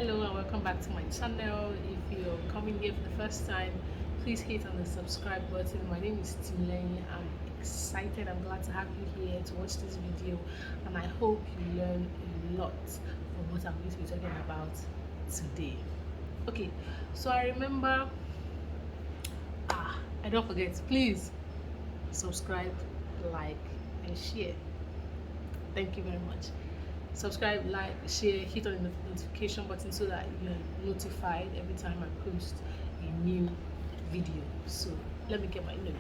Hello and welcome back to my channel. If you're coming here for the first time, please hit on the subscribe button. My name is Timleni. I'm excited. I'm glad to have you here to watch this video, and I hope you learn a lot from what I'm going to be talking about today. Okay, so I remember I don't forget, please subscribe, like and share. Thank you very much. Subscribe, like, share, hit on the notification button so that you're notified every time I post a new video. So let me get my notes.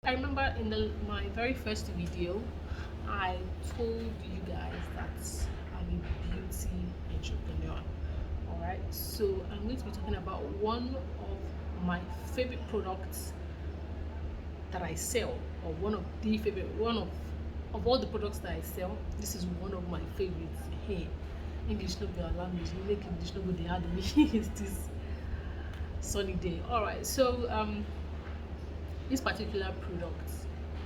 I remember in my very first video, I told you guys that I'm a beauty entrepreneur. Alright, so I'm going to be talking about one of my favorite products that I sell, or one of all the products that I sell. This is one of my favorites. Hey, English no be our language, we make English no go dey hard me. It's this sunny day. Alright, so this particular product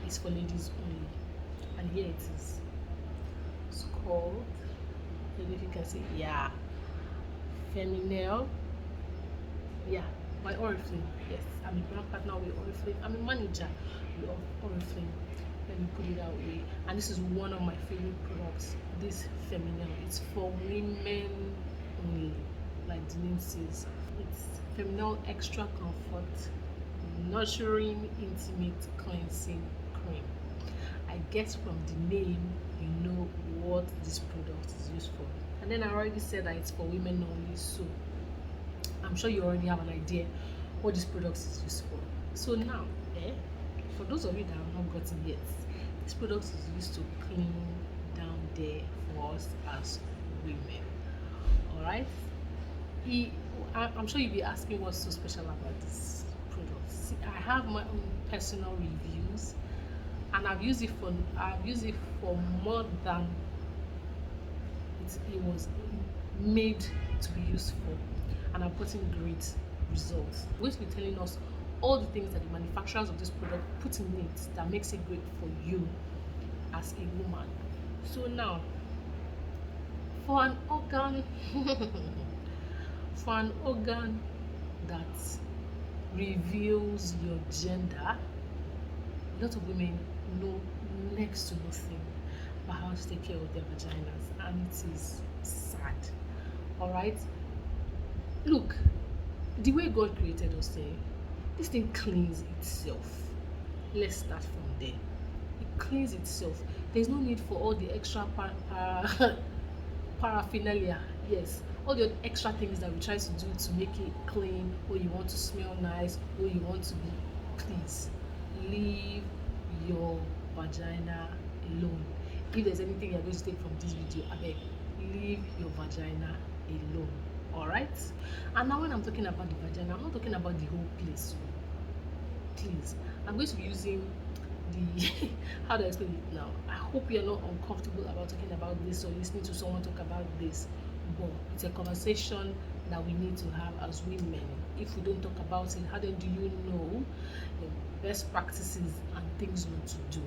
is for ladies only, and here it is. It's called, I don't know if you can see, Feminine. By Oriflame. Yes, I'm a brand partner with Oriflame. I'm a manager with Oriflame. Let me put it that way. And this is one of my favorite products. This Feminine. It's for women only, like the name says. It's Feminine Extra Comfort Nurturing Intimate Cleansing Cream. I guess from the name you know what this product is used for. And then I already said that it's for women only, so I'm sure you already have an idea what this product is used for. So now, for those of you that have not gotten yet, this product is used to clean down there for us as women. Alright? I'm sure you'll be asking what's so special about this product. See, I have my own personal reviews, and I've used it for more than it was made to be used for, and I've gotten great results. I'm going to be telling us all the things that the manufacturers of this product put in it that makes it great for you as a woman. So now, for an organ that reveals your gender, a lot of women know next to nothing about how to take care of their vaginas, and it is sad. Alright, look, the way God created us, this thing cleans itself. Let's start from there. It cleans itself. There's no need for all the extra paraphernalia. Yes, all the extra things that we try to do to make it clean, or you want to smell nice, or you want to be. Please leave your vagina alone. If there's anything you're going to take from this video, I beg, leave your vagina alone. Alright? And now when I'm talking about the vagina, I'm not talking about the whole place. Please, I'm going to be using the how do I explain it now? I hope you're not uncomfortable about talking about this or listening to someone talk about this, but it's a conversation that we need to have as women. If we don't talk about it, how then do you know the best practices and things not to do?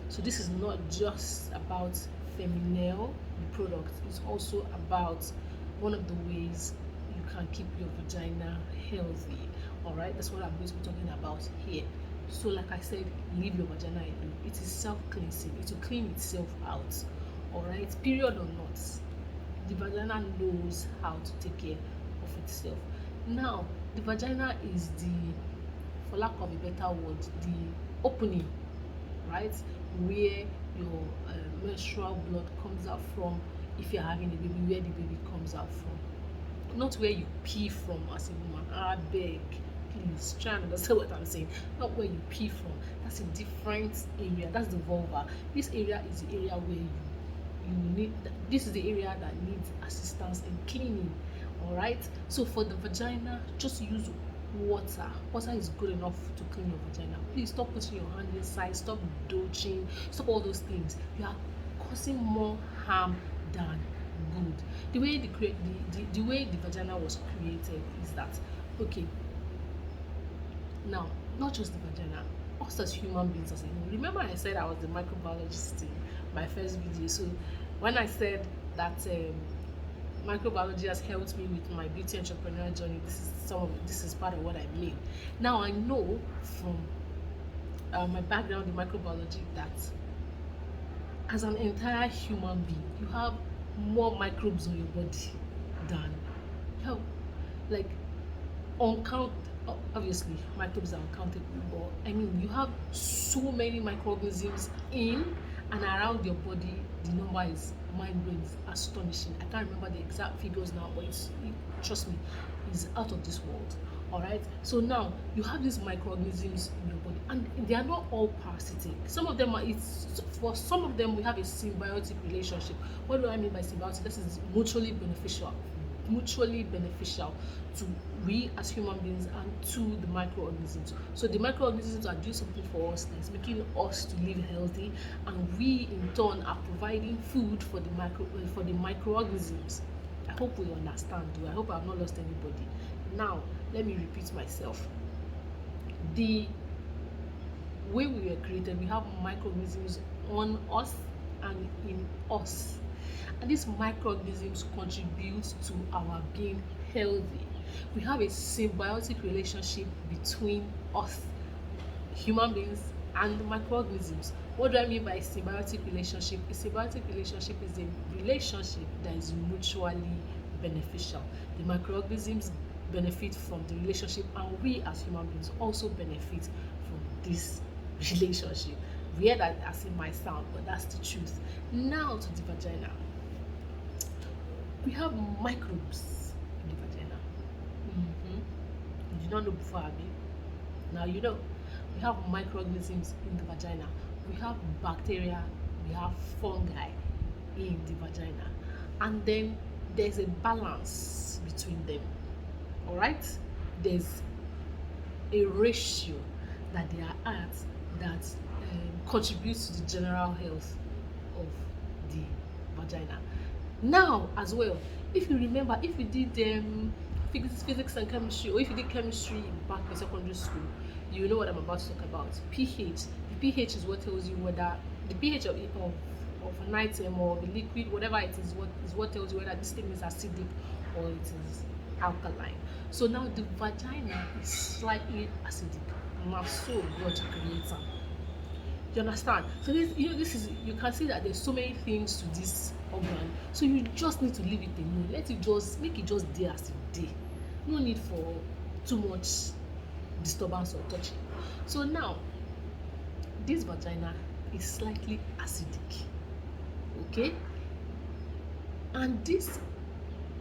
So this is not just about Feminine, the product. It's also about one of the ways you can keep your vagina healthy. Alright, that's what I'm going to be talking about here. So like I said, leave your vagina alone. It is self-cleansing. It will clean itself out. Alright, period or not, the vagina knows how to take care of itself. Now, the vagina is for lack of a better word, the opening, right, where your menstrual blood comes out from. If you're having a baby, where the baby comes out from, not where you pee from as a woman. I beg, please try and understand what I'm saying. Not where you pee from. That's a different area. That's the vulva. This area is the area where you need. This is the area that needs assistance in cleaning. All right. So for the vagina, just use water. Water is good enough to clean your vagina. Please stop putting your hand inside. Stop douching. Stop all those things. You are causing more harm than good. The way the way the vagina was created is that, okay, now, not just the vagina, us as human beings as a whole. Remember I said I was the microbiologist in my first video. So when I said that microbiology has helped me with my beauty entrepreneurial journey, this is part of what I mean. Now I know from my background in microbiology that as an entire human being, you have more microbes on your body than you have, like, uncount obviously microbes are uncountable, but I mean you have so many microorganisms in and around your body. The number is mind-blowing, astonishing. I can't remember the exact figures now, but trust me, it's out of this world. All right, so now you have these microorganisms in your body, and they are not all parasitic. Some of them are, for some of them we have a symbiotic relationship. What do I mean by symbiotic? This is mutually beneficial to we as human beings and to the microorganisms. So the microorganisms are doing something for us, that's making us to live healthy, and we in turn are providing food for the microorganisms. I hope we understand. I hope I've not lost anybody. Now let me repeat myself. The way we were created, we have microorganisms on us and in us, and these microorganisms contribute to our being healthy. We have a symbiotic relationship between us, human beings, and the microorganisms. What do I mean by symbiotic relationship? A symbiotic relationship is a relationship that is mutually beneficial. The microorganisms benefit from the relationship, and we as human beings also benefit from this relationship. Weird as it might sound, but that's the truth. Now to the vagina. We have microbes in the vagina. You did not know before, Abby. Now you know. We have microorganisms in the vagina. We have bacteria, we have fungi in the vagina, and then there's a balance between them. All right, there's a ratio that they are at that contributes to the general health of the vagina. Now as well, if you remember, if you did physics and chemistry, or if you did chemistry back in secondary school, you know what I'm about to talk about. pH. The pH is what tells you whether the pH of an item or the liquid, whatever it is, what tells you whether this thing is acidic or it is alkaline. So now the vagina is slightly acidic. Now so God creator. You understand? So this, you can see that there's so many things to this organ. So you just need to leave it alone. Make it just there as it day. No need for too much disturbance or touching. So now this vagina is slightly acidic. Okay? And this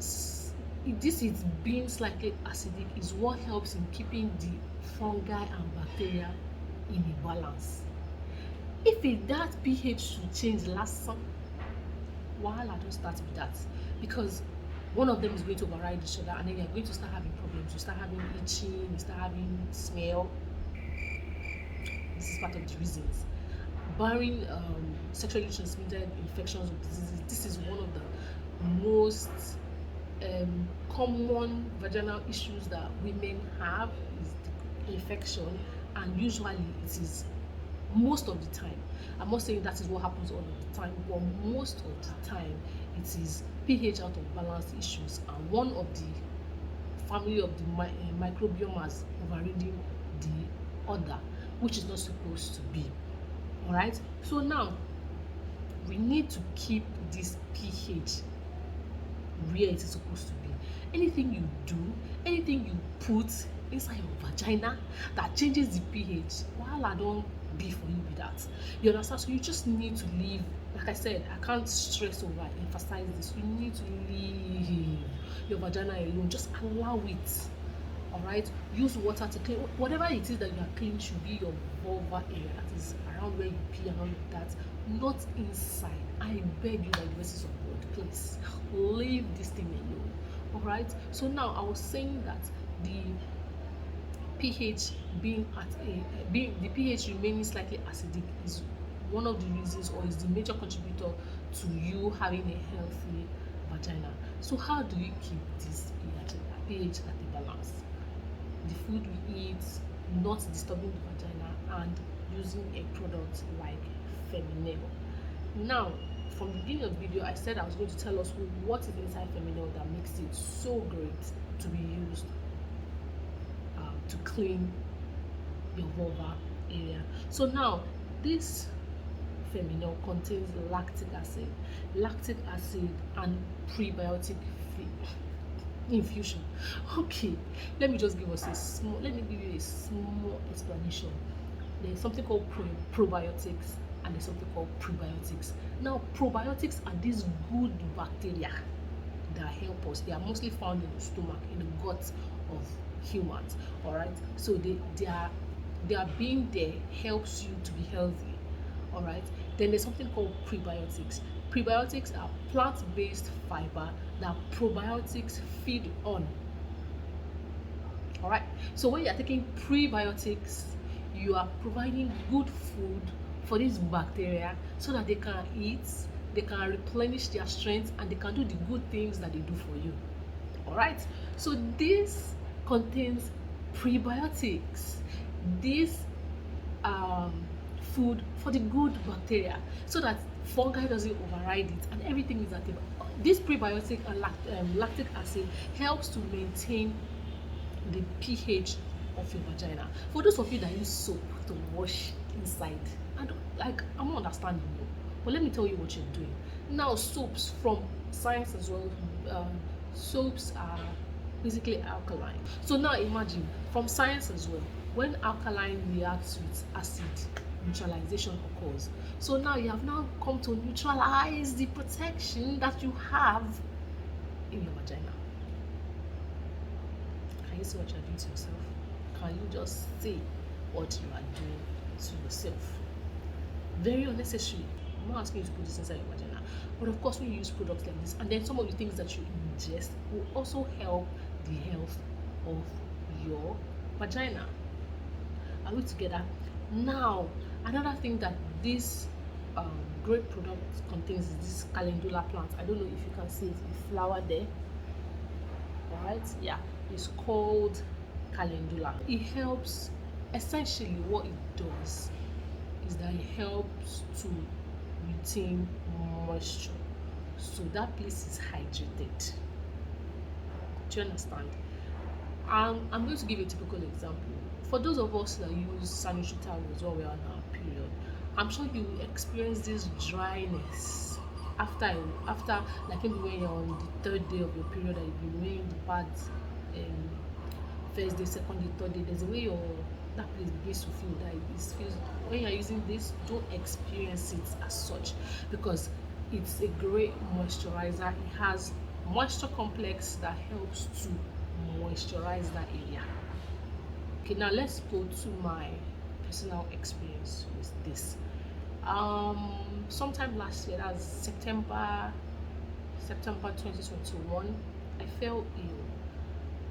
is being slightly acidic is what helps in keeping the fungi and bacteria in a balance. If that pH should change last summer, wahala don't start with that, because one of them is going to override each other, and then you're going to start having problems. You start having itching, you start having smell. This is part of the reasons. Barring sexually transmitted infections or diseases, this is one of the most common vaginal issues that women have, is the infection, and usually it is most of the time. I'm not saying that is what happens all of the time, but most of the time it is pH out of balance issues, and one of the family of the microbiomas overriding the other, which is not supposed to be. All right, so now we need to keep this pH where it is supposed to be. Anything you do, anything you put inside your vagina that changes the pH, while I don't be for you with that. You understand? So you just need to leave. Like I said, I can't stress over emphasize this. You need to leave your vagina alone. Just allow it. All right, use water to clean whatever it is that you are cleaning. Should be your vulva area, that is around where you pee and all of that, not inside. I beg you, by the mercy of God, please leave this thing alone. All right, so now I was saying that the pH being at the pH remaining slightly acidic is one of the reasons, or is the major contributor to you having a healthy vagina. So how do you keep this pH at a balance? The food we eat, not disturbing the vagina, and using a product like Feminel. Now, from the beginning of the video, I said I was going to tell us what is inside Feminel that makes it so great to be used to clean your vulva area. So now, this Feminel contains lactic acid and prebiotic infusion. Okay, let me give you a small explanation. There's something called probiotics and there's something called prebiotics. Now, probiotics are these good bacteria that help us. They are mostly found in the stomach, in the gut of humans. All right, so their being there helps you to be healthy. All right, then there's something called prebiotics. Prebiotics are plant-based fiber that probiotics feed on. All right, so when you're taking prebiotics, you are providing good food for these bacteria so that they can eat, they can replenish their strength, and they can do the good things that they do for you. All right, so this contains prebiotics, this food for the good bacteria, so that fungi doesn't override it and everything is active. This prebiotic and lactic acid helps to maintain the pH of your vagina. For those of you that use soap to wash inside, I'm not understanding you, but let me tell you what you're doing. Now, soaps, from science as well, soaps are basically alkaline. So now imagine, from science as well, when alkaline reacts with acid, neutralization occurs. So now you have now come to neutralize the protection that you have in your vagina. Can you see what you are doing to yourself? Can you just see what you are doing to yourself? Very unnecessary. I'm not asking you to put this inside your vagina, but of course when you use products like this, and then some of the things that you ingest will also help the health of your vagina. Are we together? Now, another thing that this great product contains is this calendula plant. I don't know if you can see it, the flower there. All right, yeah, it's called calendula. It helps, essentially what it does is that it helps to retain moisture, so that place is hydrated. Do you understand? I'm going to give you a typical example. For those of us that use sanitary towels while we are on our period, I'm sure you experience this dryness after like maybe when you're on the third day of your period and you've been wearing the pads first day, second day, third day. There's a way that place begins to feel that it feels. When you're using this, don't experience it as such, because it's a great moisturizer. It has moisture complex that helps to moisturize that area. Okay, now let's go to my personal experience with this. Sometime last year, that's September 2021, I fell ill.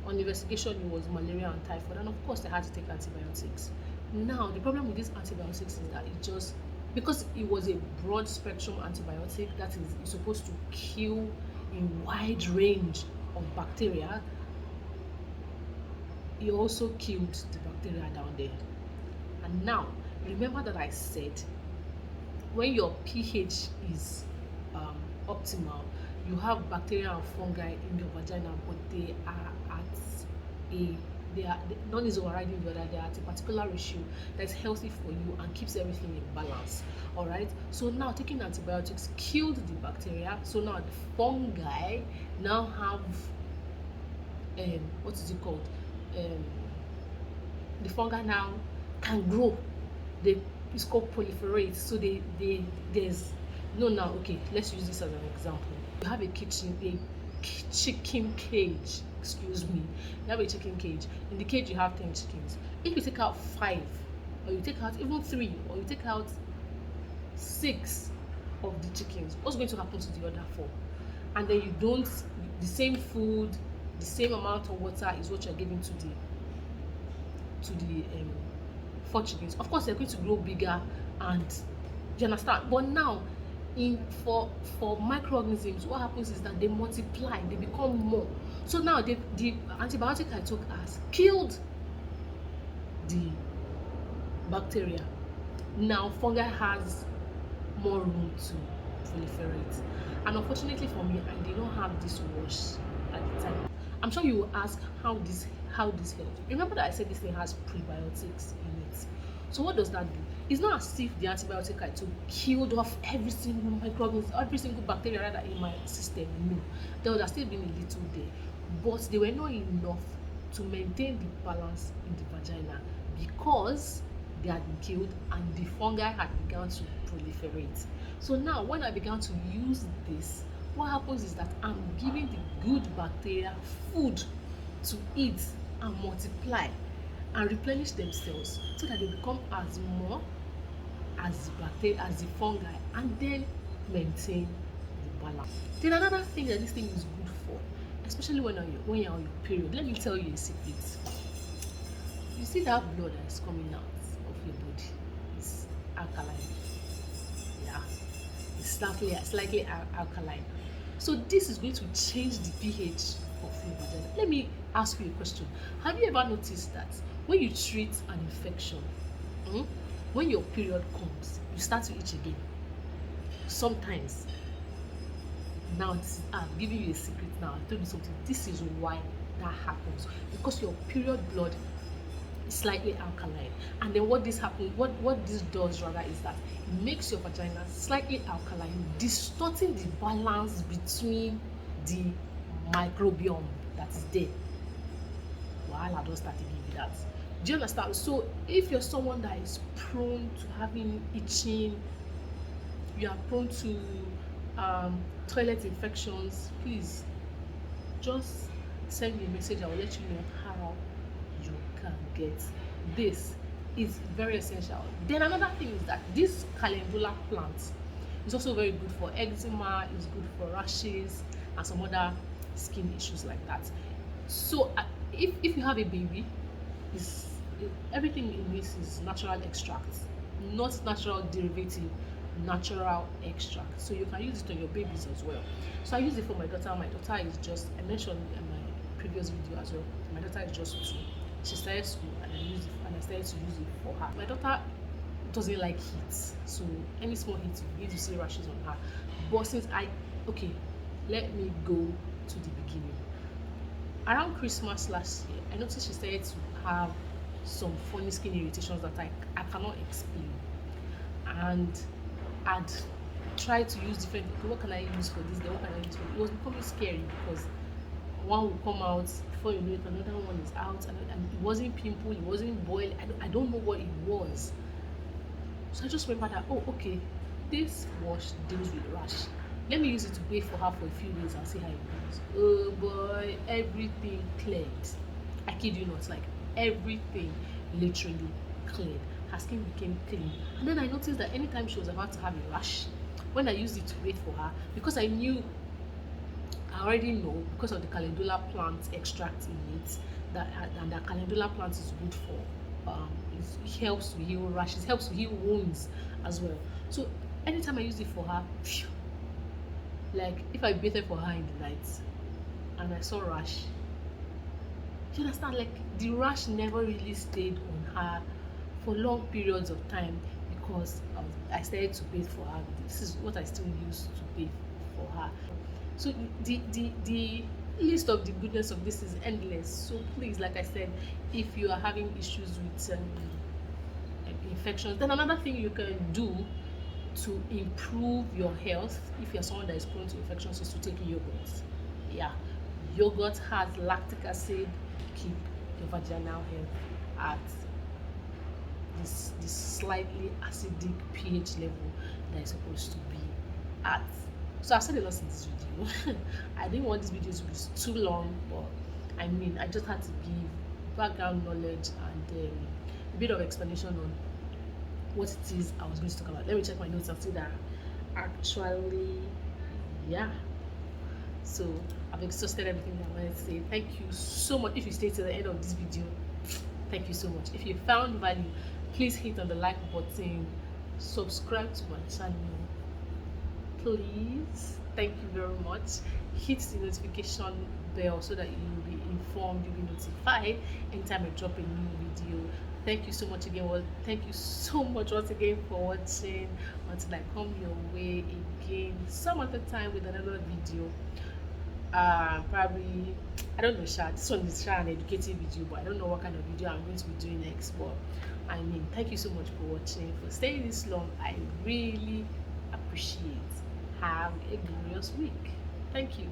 On investigation, it was malaria and typhoid, and of course I had to take antibiotics. Now, the problem with these antibiotics is that it just, because it was a broad spectrum antibiotic, that is, it's supposed to kill a wide range of bacteria, it also killed the bacteria down there. And now, remember that I said when your pH is optimal, you have bacteria and fungi in your vagina, but they are none is overriding the other. They are at a particular ratio that's healthy for you and keeps everything in balance. All right, so now taking antibiotics killed the bacteria, so now the fungi now have what is it called, the fungi now can grow. It's called proliferate. So there's now, okay, let's use this as an example. You have a chicken cage, excuse me, you have a chicken cage. In the cage you have 10 chickens. If you take out 5, or you take out even 3, or you take out 6 of the chickens, what's going to happen to the other 4? And then you don't, the same food, the same amount of water is what you're giving to the 4 chickens. Of course they're going to grow bigger, and you understand. But now For microorganisms, what happens is that they multiply, they become more. So now the antibiotic I took has killed the bacteria. Now fungi has more room to proliferate. And unfortunately for me, I did not have this wash at the time. I'm sure you will ask how this helps. Remember that I said this thing has prebiotics in it. So what does that do? It's not as if the antibiotic I took killed off every single microorganism, every single bacteria rather in my system. No, there would have still been a little there, but they were not enough to maintain the balance in the vagina because they had been killed and the fungi had begun to proliferate. So now when I began to use this, what happens is that I'm giving the good bacteria food to eat and multiply and replenish themselves so that they become as more as the bacteria, as the fungi, and then maintain the balance. Then another thing that this thing is good for, especially when you're on your period, let me tell you a secret. You see that blood that is coming out of your body is alkaline. Yeah, it's slightly alkaline. So this is going to change the pH of your vagina. Let me ask you a question. Have you ever noticed that when you treat an infection, when your period comes, you start to itch again? Sometimes. Now I'm giving you a secret now. I'll tell you something. This is why that happens. Because your period blood is slightly alkaline. And then what this does rather is that it makes your vagina slightly alkaline, distorting the balance between the microbiome that is there. While I don't start to give you that. Do you understand? So if you're someone that is prone to having itching, you are prone to toilet infections, please just send me a message. I will let you know how you can get this. Is very essential. Then another thing is that this calendula plant is also very good for eczema, it's good for rashes and some other skin issues like that. So if you have a baby, everything in this is natural extract, not natural derivative, natural extract. So you can use it on your babies as well. So I use it for my daughter. My daughter is just, I mentioned in my previous video as well, my daughter is just 2. She started school and I started to use it for her. My daughter doesn't like heat, so any small heat you need to see rashes on her. But since let me go to the beginning. Around Christmas last year, I noticed she started to have some funny skin irritations that I cannot explain. And I'd tried to use different, what can I use for this, then what can I use for it? It was becoming scary because one will come out, before you know it, another one is out, and it wasn't pimple, it wasn't boil, I don't know what it was. So I just remembered that, this wash deals with rash. Let me use it to bathe for her for a few days and see how it goes. Oh boy, everything cleared. I kid you not, like everything literally cleared. Her skin became clean. And then I noticed that anytime she was about to have a rash, when I used it to bathe for her, because I already know because of the calendula plant extract in it, and the calendula plant is good for it helps to heal rashes, helps to heal wounds as well. So anytime I use it for her, like if I bathed for her in the night and I saw rash, you understand, like the rash never really stayed on her for long periods of time because I started to bathe for her. This is what I still use to bathe for her. So the list of the goodness of this is endless. So please, like I said, if you are having issues with infections, then another thing you can do to improve your health, if you're someone that is prone to infections, is to take yogurt. Yeah, yogurt has lactic acid to keep your vaginal health at this slightly acidic pH level that is supposed to be at. So I've said a lot in this video. I didn't want this video to be too long, but I mean, I just had to give background knowledge and a bit of explanation on what it is I was going to talk about. Let me check my notes and see that actually, yeah. So I've exhausted everything that I wanted to say. Thank you so much. If you stayed to the end of this video, thank you so much. If you found value, please hit on the like button, subscribe to my channel, please, thank you very much, hit the notification bell so that you'll be informed, you'll be notified anytime I drop a new video. Thank you so much again. Well, thank you so much once again for watching. Until I come your way again some other time with another video. Probably, I don't know, Sha. This one is an educative video, but I don't know what kind of video I'm going to be doing next. But I mean, thank you so much for watching, for staying this long. I really appreciate. Have a glorious week. Thank you.